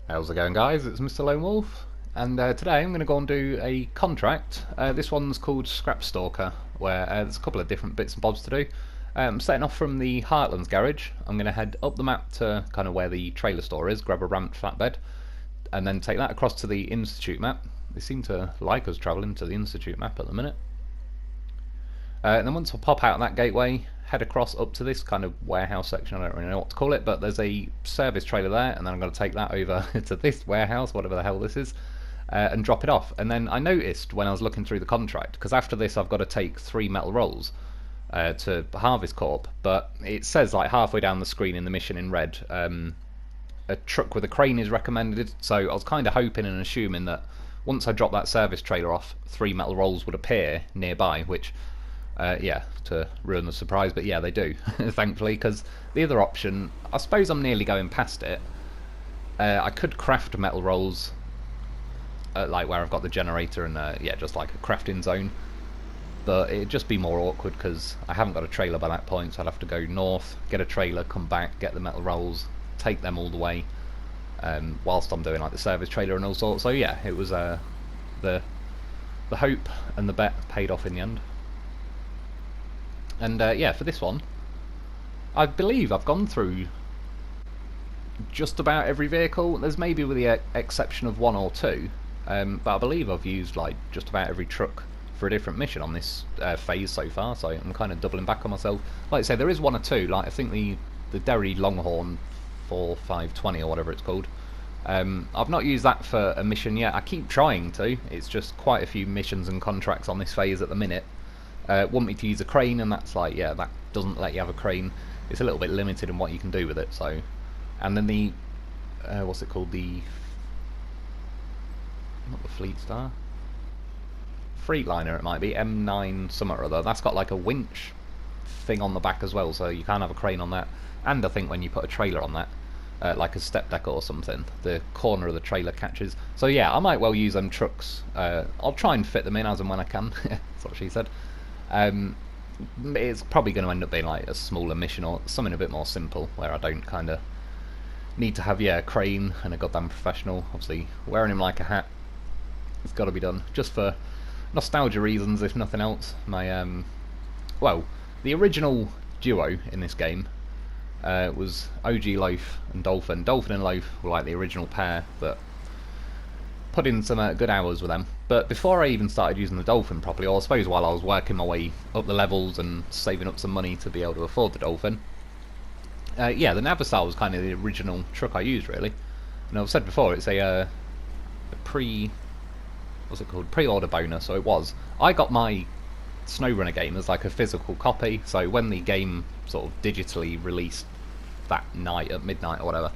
How's it going, guys? It's Mr. Lo4f, and today I'm going to go and do a contract. This one's called Stalker, where there's a couple of different bits and bobs to do. Setting off from the Heartlands garage, I'm going to head up the map to kind of where the trailer store is, grab a ramped flatbed, and then take that across to the Institute map. They seem to like us travelling to the Institute map at the minute. And then once I pop out of that gateway, head across up to this kind of warehouse section. I don't really know what to call it, but there's a service trailer there, and then I'm going to take that over to this warehouse, whatever the hell this is, and drop it off. And then I noticed when I was looking through the contract, because after this I've got to take 3 metal rolls to Harvest Corp, but it says like halfway down the screen in the mission in red, a truck with a crane is recommended, so I was kind of hoping and assuming that once I drop that service trailer off, 3 metal rolls would appear nearby, which yeah, to ruin the surprise, but yeah, they do, thankfully, because the other option, I suppose I'm nearly going past it. I could craft metal rolls, like where I've got the generator and yeah, just like a crafting zone, but it'd just be more awkward because I haven't got a trailer by that point, so I'd have to go north, get a trailer, come back, get the metal rolls, take them all the way, whilst I'm doing like the service trailer and all sorts. So yeah, it was the hope and the bet paid off in the end. And yeah, for this one, I believe I've gone through just about every vehicle. There's maybe with the exception of 1 or 2, but I believe I've used like just about every truck for a different mission on this phase so far. So I'm kind of doubling back on myself. Like I say, there is 1 or 2. Like I think the Derry Longhorn 4520 or whatever it's called. I've not used that for a mission yet. I keep trying to. It's just quite a few missions and contracts on this phase at the minute. Want me to use a crane, and that's like, yeah, that doesn't let you have a crane. It's a little bit limited in what you can do with it. So, and then the what's it called, not the Fleet Star, Freightliner it might be, M9 something or other, that's got like a winch thing on the back as well, so you can't have a crane on that. And I think when you put a trailer on that, like a step deck or something, the corner of the trailer catches. So yeah, I might well use them trucks. I'll try and fit them in as and when I can. That's what she said. It's probably going to end up being like a smaller mission or something a bit more simple, where I don't kind of need to have, yeah, a crane and a goddamn professional. Obviously, wearing him like a hat, it's got to be done, just for nostalgia reasons, if nothing else. My well, the original duo in this game was OG Lo4f and Dolphin. Dolphin and Lo4f were like the original pair that put in some good hours with them. But before I even started using the Dolphin properly, or I suppose while I was working my way up the levels and saving up some money to be able to afford the Dolphin, yeah, the Navistar was kind of the original truck I used, really. And I've said before, it's a what's it called, pre-order bonus, so it was. I got my SnowRunner game as like a physical copy, so when the game sort of digitally released that night at midnight or whatever,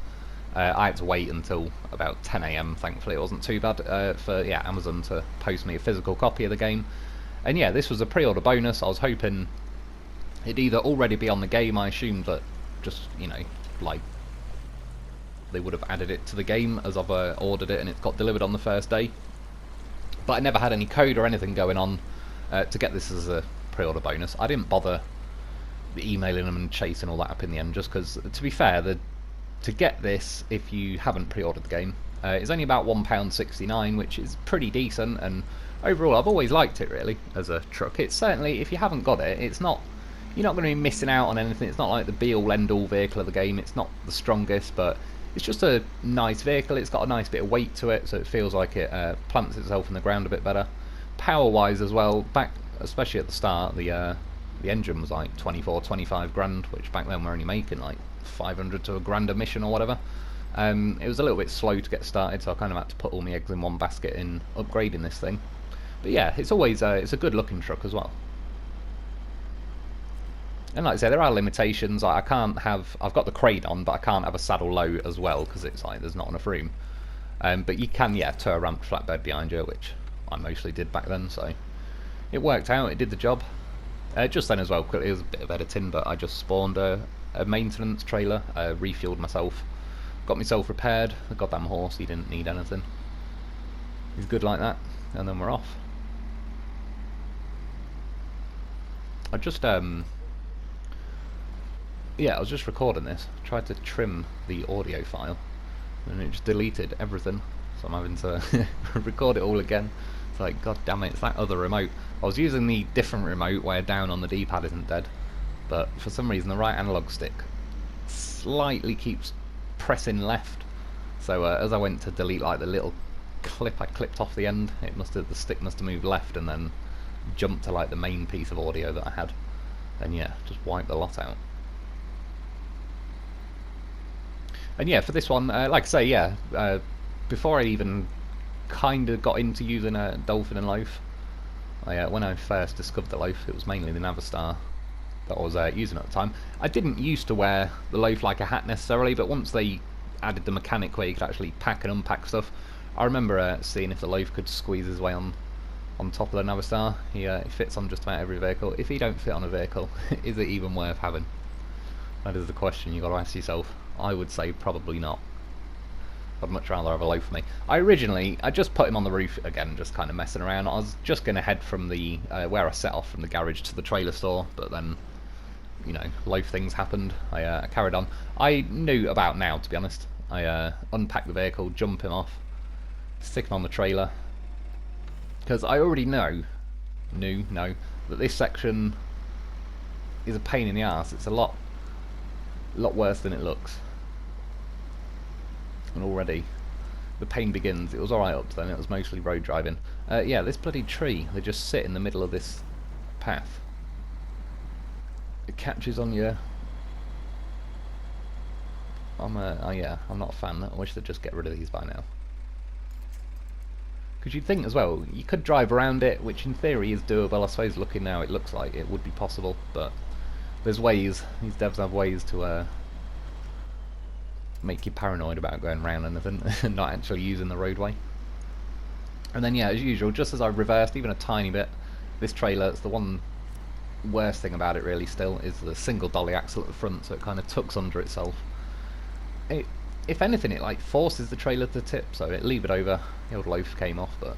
I had to wait until about 10 AM, thankfully it wasn't too bad, for yeah, Amazon to post me a physical copy of the game. And yeah, this was a pre-order bonus. I was hoping it'd either already be on the game. I assumed that just, you know, like they would have added it to the game as I've ordered it and it got delivered on the first day. But I never had any code or anything going on to get this as a pre-order bonus. I didn't bother emailing them and chasing all that up in the end, just because, to be fair, to get this, if you haven't pre-ordered the game, is only about £1.69, which is pretty decent, and overall I've always liked it, really, as a truck. It's certainly, if you haven't got it, it's not, you're not going to be missing out on anything. It's not like the be-all end-all vehicle of the game. It's not the strongest, but it's just a nice vehicle. It's got a nice bit of weight to it, so it feels like it plants itself in the ground a bit better. Power-wise as well, back especially at the start, the engine was like 24-25 grand, which back then we're only making like 500 to a grand a mission or whatever. It was a little bit slow to get started, so I kind of had to put all my eggs in one basket in upgrading this thing. But yeah, it's always it's a good looking truck as well. And like I say, there are limitations. I can't have, I've got the crane on, but I can't have a saddle low as well, because it's like there's not enough room. But you can, yeah, tow a ramped flatbed behind you, which I mostly did back then, so it worked out, it did the job. Just then as well, quickly, it was a bit of editing, but I just spawned a maintenance trailer, refueled myself, got myself repaired. The goddamn horse, he didn't need anything. He's good like that, and then we're off. I just yeah, I was just recording this, tried to trim the audio file, and it just deleted everything. So I'm having to record it all again. It's like, god damn it, it's that other remote. I was using the different remote where down on the D-pad isn't dead, but for some reason the right analog stick slightly keeps pressing left. So as I went to delete like the little clip I clipped off the end, the stick must have moved left and then jumped to like the main piece of audio that I had. And yeah, just wiped the lot out. And yeah, for this one, like I say, yeah, before I even kind of got into using a Dolphin and Lo4f, when I first discovered the Lo4f, it was mainly the Navistar that I was using at the time. I didn't used to wear the Lo4f like a hat necessarily, but once they added the mechanic where you could actually pack and unpack stuff, I remember seeing if the Lo4f could squeeze his way on top of the Navistar. He fits on just about every vehicle. If he don't fit on a vehicle, is it even worth having? That is the question you got to ask yourself. I would say probably not. I'd much rather have a Lo4f for me. I just put him on the roof again, just kind of messing around. I was just going to head from the where I set off from the garage to the trailer store, but then, you know, Lo4f things happened. I carried on. I knew about now, to be honest. I unpacked the vehicle, jump him off, stick him on the trailer, because I already know that this section is a pain in the arse. It's a lot worse than it looks. And already the pain begins. It was alright up to then, it was mostly road driving. Yeah, this bloody tree, they just sit in the middle of this path. It catches on you. Yeah, I'm not a fan. I wish they'd just get rid of these by now. Because you'd think as well, you could drive around it, which in theory is doable. I suppose looking now it looks like it would be possible, but there's ways, these devs have ways to make you paranoid about going around anything and not actually using the roadway. And then yeah, as usual, just as I reversed even a tiny bit, this trailer, it's the one worst thing about it really still, is the single dolly axle at the front, so it kind of tucks under itself. If anything, it like forces the trailer to tip, so it levered over. The old Lo4f came off, but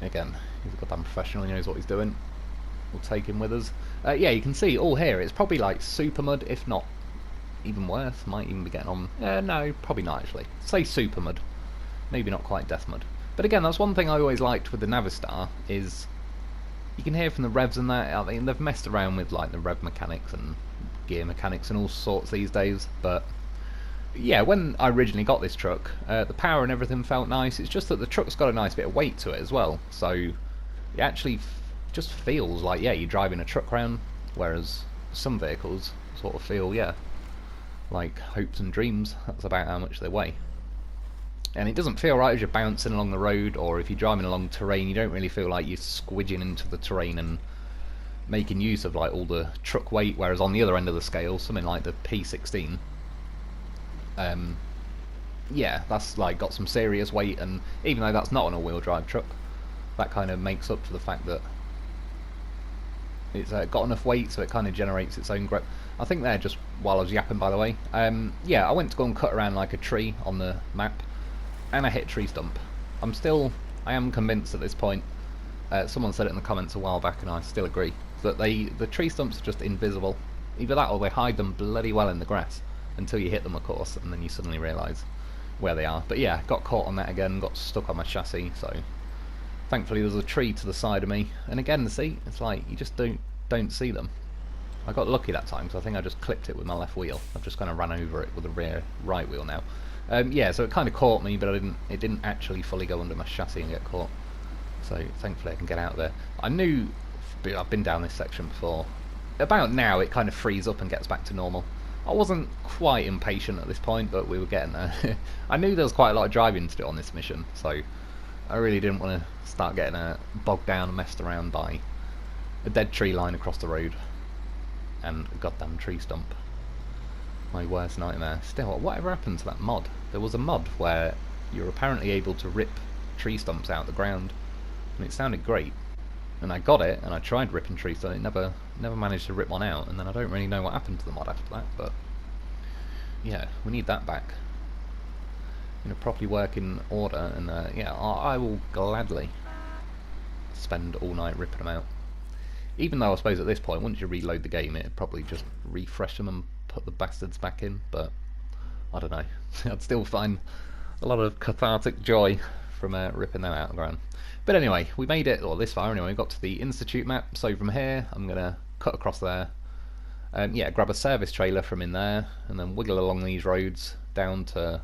again, he's a goddamn professional, he knows what he's doing. We'll take him with us. Yeah, you can see all here, it's probably like super mud, if not even worse. Might even be getting on. No, probably not actually. Say super mud, maybe not quite death mud. But again, that's one thing I always liked with the Navistar, is you can hear from the revs and that. I mean, they've messed around with like the rev mechanics and gear mechanics and all sorts these days, but yeah, when I originally got this truck, the power and everything felt nice. It's just that the truck's got a nice bit of weight to it as well, so it actually just feels like, yeah, you're driving a truck around, whereas some vehicles sort of feel, yeah, like hopes and dreams. That's about how much they weigh. And it doesn't feel right as you're bouncing along the road, or if you're driving along terrain, you don't really feel like you're squidging into the terrain and making use of like all the truck weight, whereas on the other end of the scale, something like the P16, yeah, that's like got some serious weight, and even though that's not an all-wheel drive truck, that kind of makes up for the fact that it's got enough weight so it kind of generates its own grip. I think there, just while I was yapping by the way, yeah, I went to go and cut around like a tree on the map, and I hit a tree stump. I am convinced at this point, someone said it in the comments a while back and I still agree, that the tree stumps are just invisible. Either that or they hide them bloody well in the grass until you hit them, of course, and then you suddenly realise where they are. But yeah, got caught on that again, got stuck on my chassis, so thankfully there was a tree to the side of me. And again, see, it's like you just don't see them. I got lucky that time because I think I just clipped it with my left wheel. I've just kind of ran over it with the rear right wheel now. Yeah, so it kind of caught me, but it didn't actually fully go under my chassis and get caught. So thankfully I can get out there. I knew, I've been down this section before. About now it kind of frees up and gets back to normal. I wasn't quite impatient at this point, but we were getting there. I knew there was quite a lot of driving to do on this mission, so I really didn't want to start getting bogged down and messed around by a dead tree line across the road and a goddamn tree stump. My worst nightmare. Still, whatever happened to that mod? There was a mod where you're apparently able to rip tree stumps out of the ground, and it sounded great. And I got it, and I tried ripping trees, so it never managed to rip one out, and then I don't really know what happened to the mod after that, but yeah, we need that back in a properly working order, and yeah, I will gladly spend all night ripping them out. Even though I suppose at this point, once you reload the game, it'd probably just refresh them and put the bastards back in, but I don't know. I'd still find a lot of cathartic joy from ripping them out of the ground. But anyway, we made it, or this far anyway. We got to the Institute map. So from here, I'm gonna cut across there. Yeah, grab a service trailer from in there, and then wiggle along these roads down to,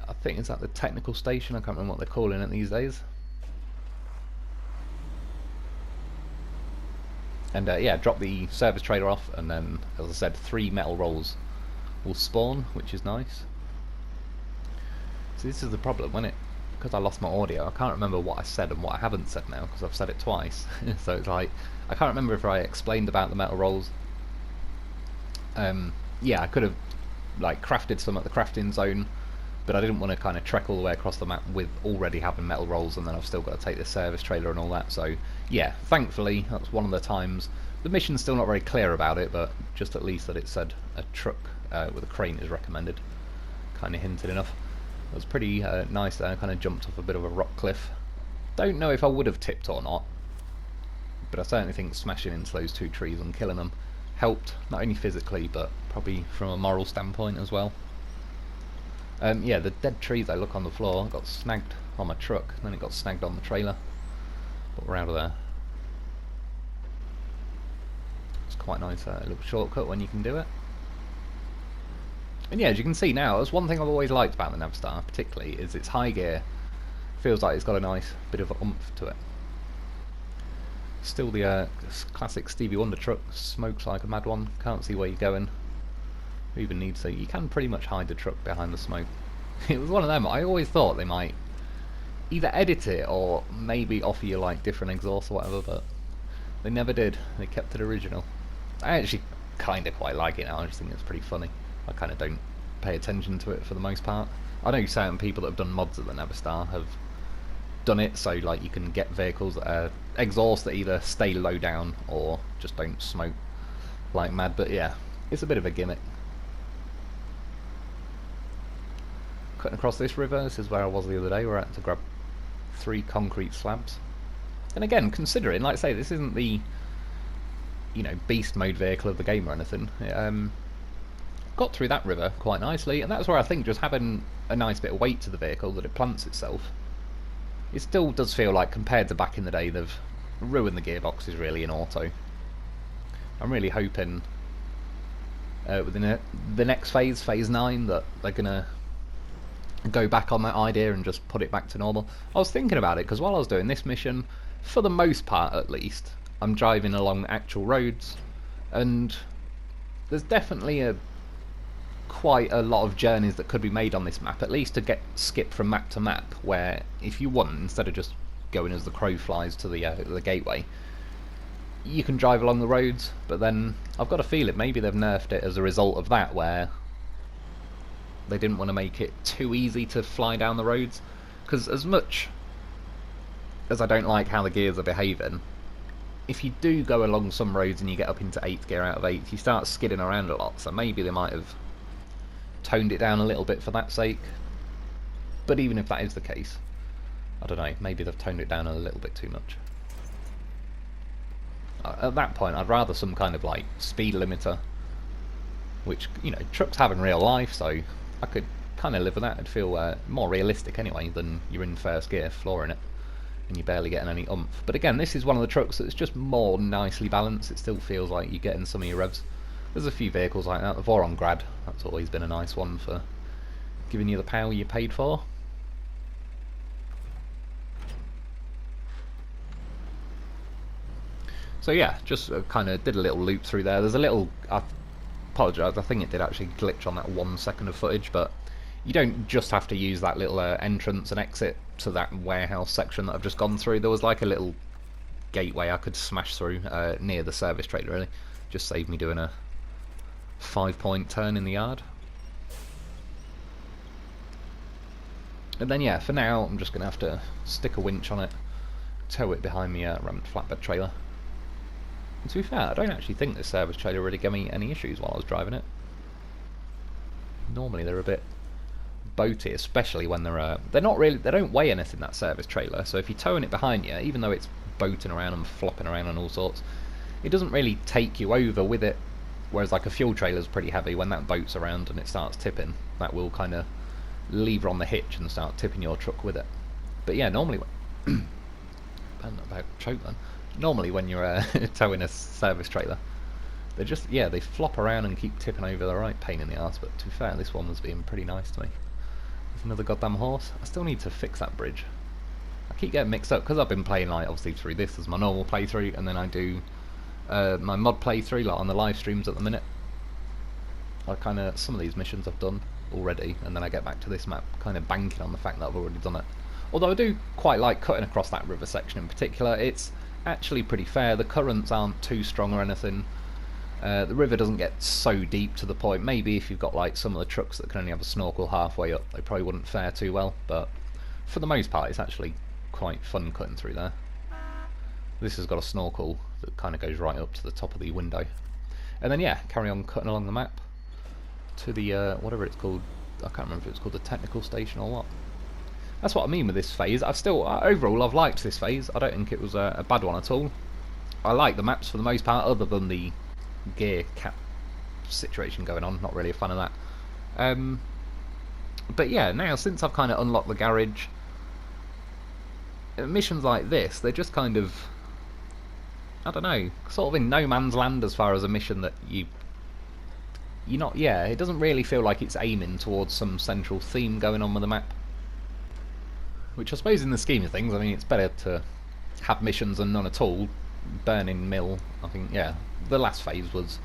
I think it's at the technical station. I can't remember what they're calling it these days. And yeah, drop the service trailer off, and then, as I said, 3 metal rolls will spawn, which is nice. So this is the problem, because I lost my audio, I can't remember what I said and what I haven't said now, because I've said it twice. So it's like, I can't remember if I explained about the metal rolls. Yeah, I could have like crafted some at the crafting zone, but I didn't want to kind of trek all the way across the map with already having metal rolls, and then I've still got to take the service trailer and all that. So yeah, thankfully that's one of the times. The mission's still not very clear about it, but just at least that it said a truck with a crane is recommended, kind of hinted enough. It was pretty nice there. I kind of jumped off a bit of a rock cliff. Don't know if I would have tipped or not, but I certainly think smashing into those 2 trees and killing them helped, not only physically but probably from a moral standpoint as well. Yeah, the dead trees I look on the floor got snagged on my truck, and then it got snagged on the trailer, but we're out of there. It's quite nice, a little shortcut when you can do it. And yeah, as you can see now, that's one thing I've always liked about the Navistar, particularly, is its high gear. Feels like it's got a nice bit of oomph to it. Still the classic Stevie Wonder truck, smokes like a mad one, can't see where you're going. Who even needs to? You can pretty much hide the truck behind the smoke. It was one of them, I always thought they might either edit it or maybe offer you like different exhausts or whatever, but they never did, they kept it original. I actually kind of quite like it now, I just think it's pretty funny. I kind of don't pay attention to it for the most part. I know certain people that have done mods at the Navistar have done it so like you can get vehicles that are exhaust that either stay low down or just don't smoke like mad, but yeah, it's a bit of a gimmick. Cutting across this river, this is where I was the other day, where I had to grab 3 concrete slabs. And again, considering, like I say, this isn't the, you know, beast mode vehicle of the game or anything, got through that river quite nicely, and that's where I think just having a nice bit of weight to the vehicle, that it plants itself, it still does feel like, compared to back in the day, they've ruined the gearboxes really in auto. I'm really hoping within the next phase, phase 9, that they're going to go back on that idea and just put it back to normal. I was thinking about it, because while I was doing this mission, for the most part at least, I'm driving along actual roads, and there's definitely quite a lot of journeys that could be made on this map, at least to get skipped from map to map, where if you want, instead of just going as the crow flies to the gateway, you can drive along the roads. But then I've got a feeling maybe they've nerfed it as a result of that, where they didn't want to make it too easy to fly down the roads, because as much as I don't like how the gears are behaving, if you do go along some roads and you get up into 8th gear out of 8th, you start skidding around a lot, so maybe they might have toned it down a little bit for that sake. But even if that is the case, I don't know, maybe they've toned it down a little bit too much. At that point, I'd rather some kind of like speed limiter, which, you know, trucks have in real life, so I could kind of live with that. It'd feel more realistic anyway than you're in first gear flooring it and you're barely getting any oomph. But again, this is one of the trucks that's just more nicely balanced. It still feels like you're getting some of your revs. There's a few vehicles like that. The Voron Grad, that's always been a nice one for giving you the power you paid for. So yeah, just kind of did a little loop through there. There's a little, I apologise, I think it did actually glitch on that 1 second of footage, but you don't just have to use that little entrance and exit to that warehouse section that I've just gone through. There was like a little gateway I could smash through near the service trailer, really. Just saved me doing a 5-point turn in the yard. And then yeah, for now I'm just going to have to stick a winch on it, tow it behind me rammed flatbed trailer. And to be fair, I don't actually think this service trailer really gave me any issues while I was driving it. Normally they're a bit boaty, especially when they're not really, they don't weigh anything, that service trailer, so if you're towing it behind you, even though it's boating around and flopping around and all sorts, it doesn't really take you over with it Whereas like a fuel trailer is pretty heavy. When that boat's around and it starts tipping, that will kind of lever on the hitch and start tipping your truck with it. But yeah, normally I'm about to choke then. Normally when you're towing a service trailer, they just, yeah, they flop around and keep tipping over. The right pain in the arse. But to be fair, this one was being pretty nice to me. There's another goddamn horse. I still need to fix that bridge. I keep getting mixed up because I've been playing like obviously through this as my normal playthrough, and then I do my mod playthrough like on the live streams at the minute. I kind of, some of these missions I've done already, and then I get back to this map kind of banking on the fact that I've already done it. Although I do quite like cutting across that river section in particular. It's actually pretty fair. The currents aren't too strong or anything. The river doesn't get so deep to the point. Maybe if you've got like some of the trucks that can only have a snorkel halfway up, they probably wouldn't fare too well. But for the most part, it's actually quite fun cutting through there. This has got a snorkel that kind of goes right up to the top of the window. And then yeah, carry on cutting along the map to the whatever it's called. I can't remember if it's called the technical station or what. That's what I mean with this phase. I've still, overall, I've liked this phase. I don't think it was a bad one at all. I like the maps for the most part, other than the gear cap situation going on. Not really a fan of that. But yeah, now since I've kind of unlocked the garage, missions like this, they're just kind of, I don't know, sort of in no man's land as far as a mission that you're not, yeah, it doesn't really feel like it's aiming towards some central theme going on with the map. Which I suppose in the scheme of things, I mean, it's better to have missions than none at all. Burning Mill, I think, yeah, the last phase was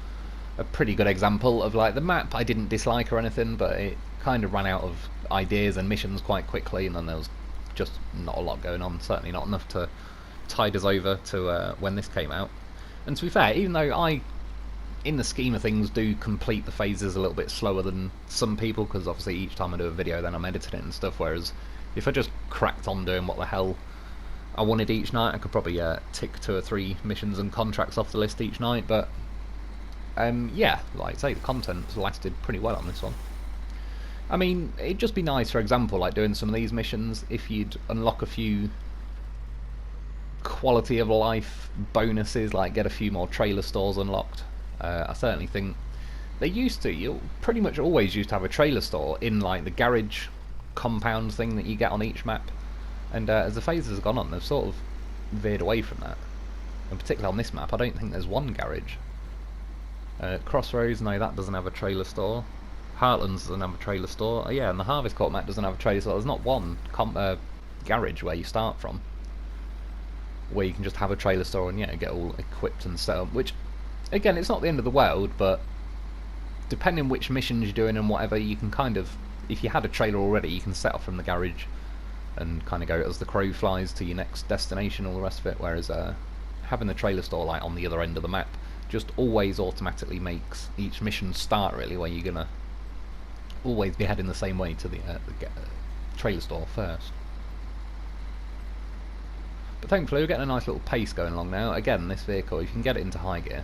a pretty good example of like the map I didn't dislike or anything, but it kind of ran out of ideas and missions quite quickly, and then there was just not a lot going on, certainly not enough to tide us over to when this came out. And to be fair, even though I, in the scheme of things, do complete the phases a little bit slower than some people, because obviously each time I do a video then I'm editing it and stuff, whereas if I just cracked on doing what the hell I wanted each night, I could probably tick 2 or 3 missions and contracts off the list each night. But yeah, like I say, the content's lasted pretty well on this one. I mean, it'd just be nice, for example, like doing some of these missions, if you'd unlock a few quality of life bonuses, like get a few more trailer stores unlocked. I certainly think they used to, you pretty much always used to have a trailer store in like the garage compound thing that you get on each map, and as the phases have gone on, they've sort of veered away from that. And particularly on this map, I don't think there's one garage. Crossroads, no, that doesn't have a trailer store. Heartlands doesn't have a trailer store. Yeah, and the Harvest Court map doesn't have a trailer store. There's not one garage where you start from where you can just have a trailer store and yeah, get all equipped and set up, which again, it's not the end of the world, but depending which missions you're doing and whatever, you can kind of, if you had a trailer already, you can set off from the garage and kind of go as the crow flies to your next destination, all the rest of it, whereas having the trailer store like on the other end of the map just always automatically makes each mission start really where you're gonna always be heading the same way to the trailer store first. But thankfully we're getting a nice little pace going along now. Again, this vehicle, if you can get it into high gear,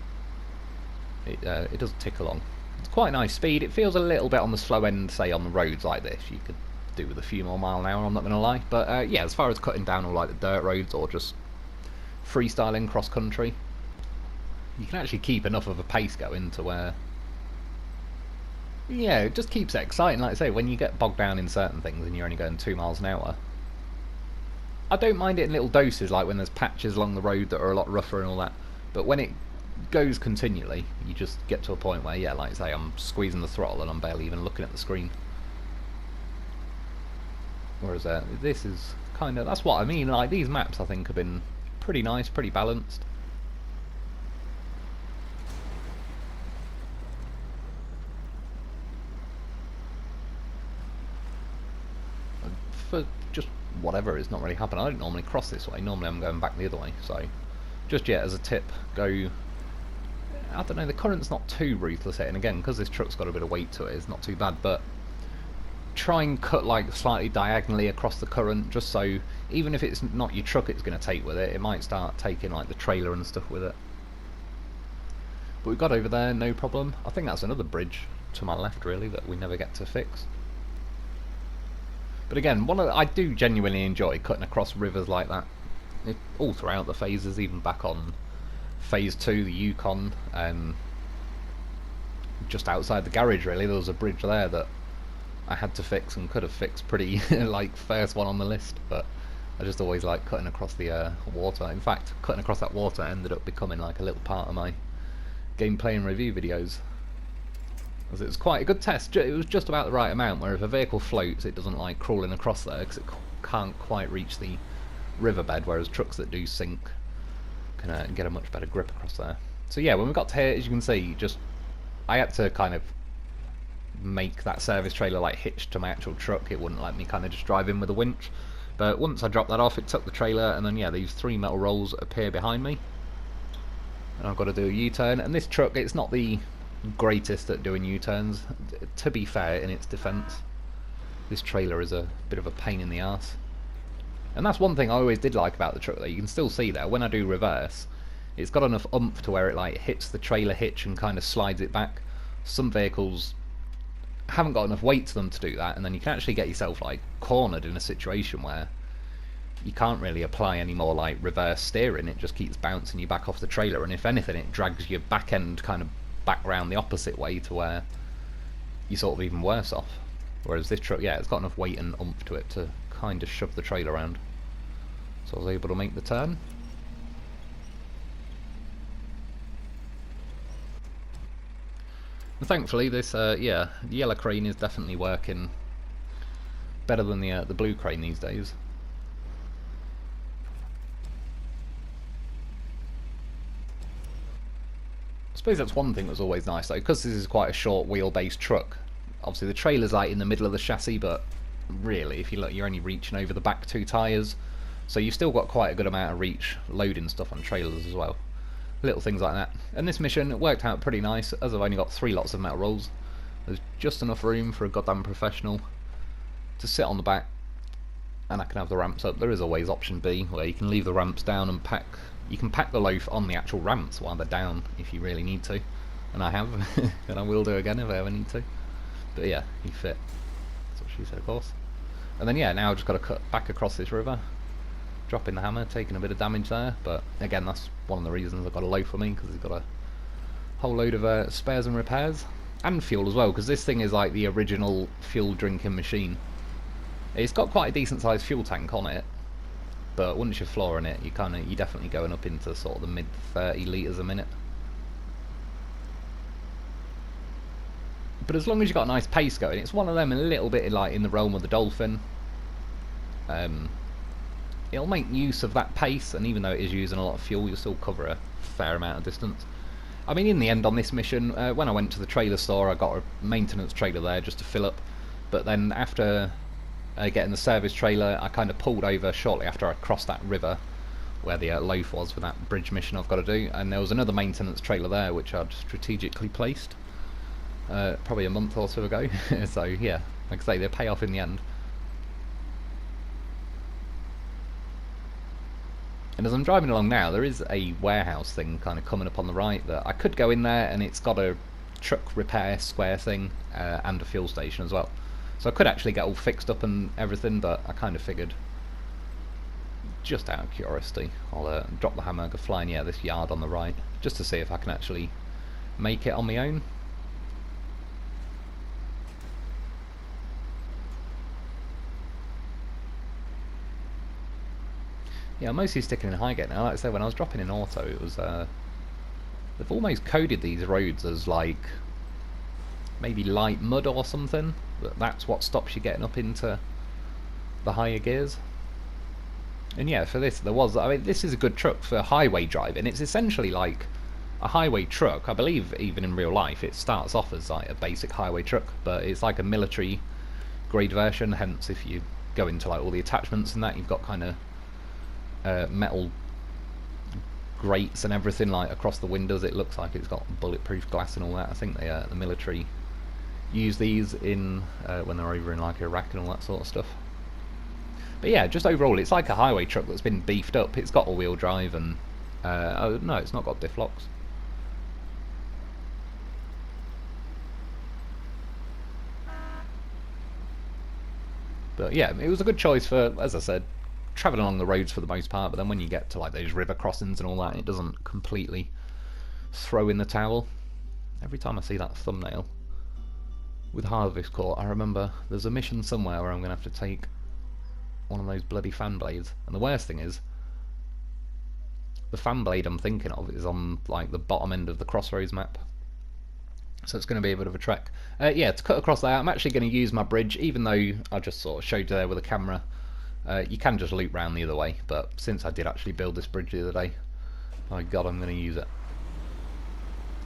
it does tick along. It's quite a nice speed. It feels a little bit on the slow end, say on the roads like this. You could do with a few more mile an hour, I'm not going to lie. But yeah, as far as cutting down all like the dirt roads or just freestyling cross country, you can actually keep enough of a pace going to where, yeah, it just keeps it exciting. Like I say, when you get bogged down in certain things and you're only going 2 miles an hour, I don't mind it in little doses, like when there's patches along the road that are a lot rougher and all that. But when it goes continually, you just get to a point where, yeah, like I say, I'm squeezing the throttle and I'm barely even looking at the screen. Whereas this is kind of, that's what I mean, like these maps I think have been pretty nice, pretty balanced. For just whatever is not really happening. I don't normally cross this way, normally I'm going back the other way, so just yet as a tip, go, I don't know, the current's not too ruthless here, and again, because this truck's got a bit of weight to it, it's not too bad, but try and cut like slightly diagonally across the current, just so even if it's not your truck it's going to take with it, it might start taking like the trailer and stuff with it. But we got over there, no problem. I think that's another bridge to my left really that we never get to fix. But again, I do genuinely enjoy cutting across rivers like that. All throughout the phases, even back on phase 2, the Yukon. just outside the garage really. There was a bridge there that I had to fix and could have fixed pretty like first one on the list, but I just always like cutting across the water. In fact, cutting across that water ended up becoming like a little part of my gameplay and review videos. As it was quite a good test. It was just about the right amount, where if a vehicle floats it doesn't like crawling across there because it can't quite reach the riverbed, whereas trucks that do sink can get a much better grip across there. So yeah, when we got to here, as you can see, I had to kind of make that service trailer like hitched to my actual truck. It wouldn't let me kind of just drive in with a winch. But once I dropped that off, it took the trailer, and then yeah, these 3 metal rolls appear behind me. And I've got to do a U-turn, and this truck, it's not the greatest at doing U-turns. To be fair, in its defence, this trailer is a bit of a pain in the arse. And that's one thing I always did like about the truck, that you can still see there, when I do reverse, it's got enough oomph to where it like hits the trailer hitch and kind of slides it back. Some vehicles haven't got enough weight to them to do that, and then you can actually get yourself like cornered in a situation where you can't really apply any more like reverse steering. It just keeps bouncing you back off the trailer, and if anything it drags your back end kind of back round the opposite way to where you're sort of even worse off. Whereas this truck, yeah, it's got enough weight and oomph to it to kind of shove the trailer around. So I was able to make the turn. And thankfully this, yeah, the yellow crane is definitely working better than the blue crane these days. I suppose that's one thing that's always nice though, because this is quite a short wheelbase truck. Obviously the trailer's like in the middle of the chassis, but really if you look, you're only reaching over the back 2 tyres, so you've still got quite a good amount of reach loading stuff on trailers as well. Little things like that. And this mission worked out pretty nice, as I've only got 3 lots of metal rolls. There's just enough room for a goddamn professional to sit on the back, and I can have the ramps up. There is always option B, where you can leave the ramps down and pack. You can pack the loaf on the actual ramps while they're down if you really need to, and I have, and I will do again if I ever need to. But yeah, you fit. That's what she said, of course. And then yeah, now I've just got to cut back across this river, dropping the hammer, taking a bit of damage there, but again that's one of the reasons I've got a loaf for me, because it's got a whole load of spares and repairs, and fuel as well, because this thing is like the original fuel drinking machine. It's got quite a decent sized fuel tank on it, but once you're flooring it, you're definitely going up into sort of the mid 30 litres a minute. But as long as you've got a nice pace going, it's one of them a little bit like in the realm of the Dolphin. It'll make use of that pace, and even though it is using a lot of fuel, you'll still cover a fair amount of distance. I mean, in the end on this mission, when I went to the trailer store, I got a maintenance trailer there just to fill up, but then after getting the service trailer, I kind of pulled over shortly after I crossed that river where the loaf was for that bridge mission I've got to do, and there was another maintenance trailer there which I'd strategically placed probably a month or so ago. So yeah, like I say, they pay off in the end. And as I'm driving along now, there is a warehouse thing kind of coming up on the right that I could go in there, and it's got a truck repair square thing and a fuel station as well. So I could actually get all fixed up and everything, but I kind of figured, just out of curiosity, I'll drop the hammer, go flying, yeah, this yard on the right, just to see if I can actually make it on my own. Yeah, I'm mostly sticking in high gear now. Like I said, when I was dropping in auto, it was they've almost coded these roads as like maybe light mud or something, but that's what stops you getting up into the higher gears. And yeah, for this, I mean, this is a good truck for highway driving. It's essentially like a highway truck. I believe even in real life it starts off as like a basic highway truck, but it's like a military grade version, hence if you go into like all the attachments and that, you've got kind of metal grates and everything like across the windows. It looks like it's got bulletproof glass and all that. I think the military use these in when they're over in like Iraq and all that sort of stuff. But yeah, just overall it's like a highway truck that's been beefed up. It's got all-wheel drive and oh no, it's not got diff locks. But yeah, it was a good choice for, as I said, travelling along the roads for the most part, but then when you get to like those river crossings and all that, it doesn't completely throw in the towel. Every time I see that thumbnail with Harvest Court, I remember there's a mission somewhere where I'm going to have to take one of those bloody fan blades. And the worst thing is, the fan blade I'm thinking of is on like the bottom end of the Crossroads map. So it's going to be a bit of a trek. Yeah, to cut across there, I'm actually going to use my bridge, even though I just sort of showed you there with a camera. You can just loop round the other way, but since I did actually build this bridge the other day, my god, I'm going to use it.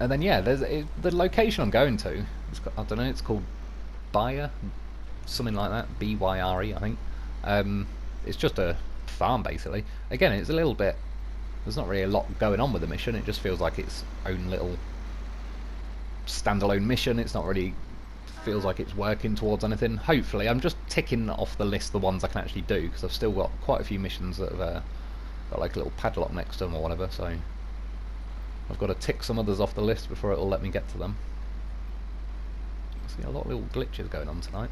And then yeah, there's the location I'm going to. I don't know, it's called Byre, something like that, B-Y-R-E, I think. It's just a farm basically. Again, it's a little bit. There's not really a lot going on with the mission. It just feels like its own little standalone mission. It's not really feels like it's working towards anything. Hopefully, I'm just ticking off the list the ones I can actually do, because I've still got quite a few missions that have got like a little padlock next to them or whatever. So I've got to tick some others off the list before it'll let me get to them. I see a lot of little glitches going on tonight.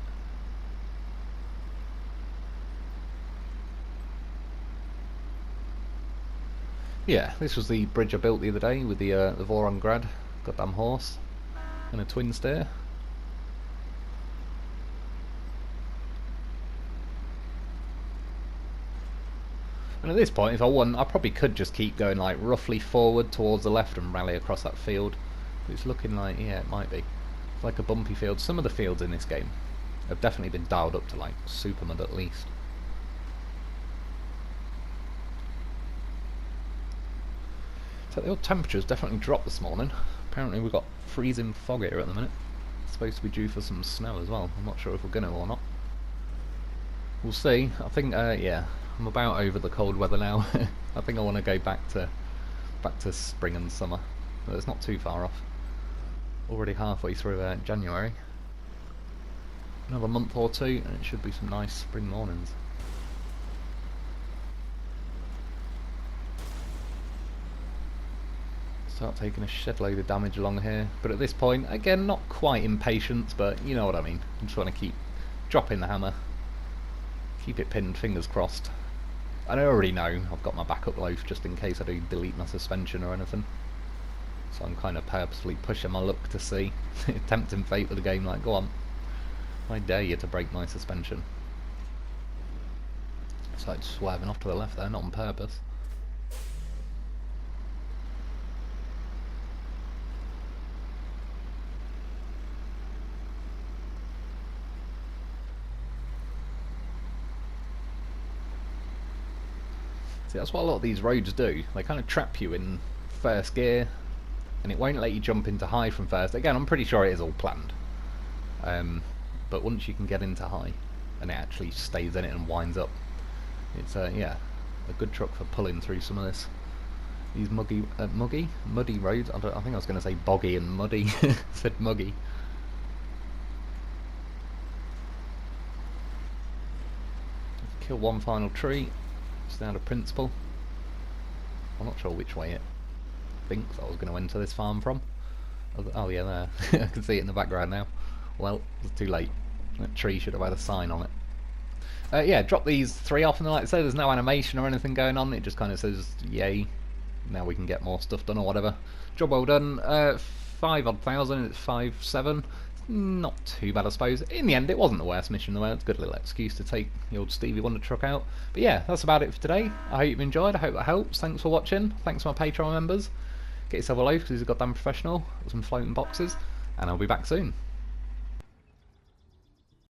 Yeah, this was the bridge I built the other day with the Voronggrad goddamn horse and a twin steer. And at this point, if I won, I probably could just keep going like roughly forward towards the left and rally across that field. But it's looking like, yeah, it might be. It's like a bumpy field. Some of the fields in this game have definitely been dialed up to like super mud at least. So the old temperature's definitely dropped this morning. Apparently we've got freezing fog here at the minute. It's supposed to be due for some snow as well. I'm not sure if we're gonna or not. We'll see. I think, yeah, I'm about over the cold weather now. I think I want to go back to spring and summer. But it's not too far off. Already halfway through January. Another month or two, and it should be some nice spring mornings. Start taking a shed load of damage along here, but at this point, again, not quite impatient, but you know what I mean. I'm just want to keep dropping the hammer, keep it pinned, fingers crossed. And I already know I've got my backup loaf just in case I do delete my suspension or anything. So I'm kind of purposefully pushing my luck to see, tempting fate with the game, like, go on, I dare you to break my suspension. So it's swerving off to the left there, not on purpose. See, that's what a lot of these roads do. They kind of trap you in first gear, and it won't let you jump into high from first. Again, I'm pretty sure it is all planned. But once you can get into high, and it actually stays in it and winds up, it's yeah, a good truck for pulling through some of this. These muddy roads. I think I was going to say boggy and muddy. I said muggy. Kill one final tree. Just out of principle. I'm not sure which way it thinks I was going to enter this farm from. Oh yeah, there. I can see it in the background now. Well, it's too late. That tree should have had a sign on it. Yeah, drop these 3 off, and like I say, there's no animation or anything going on. It just kind of says, yay, now we can get more stuff done or whatever. Job well done. 5,000, it's 5,700. Not too bad, I suppose. In the end, it wasn't the worst mission in the world. It's a good little excuse to take the old Stevie Wonder truck out. But yeah, that's about it for today. I hope you've enjoyed. I hope that helps. Thanks for watching. Thanks to my Patreon members. Get yourself a loaf because he's a goddamn professional. Got some floating boxes. And I'll be back soon.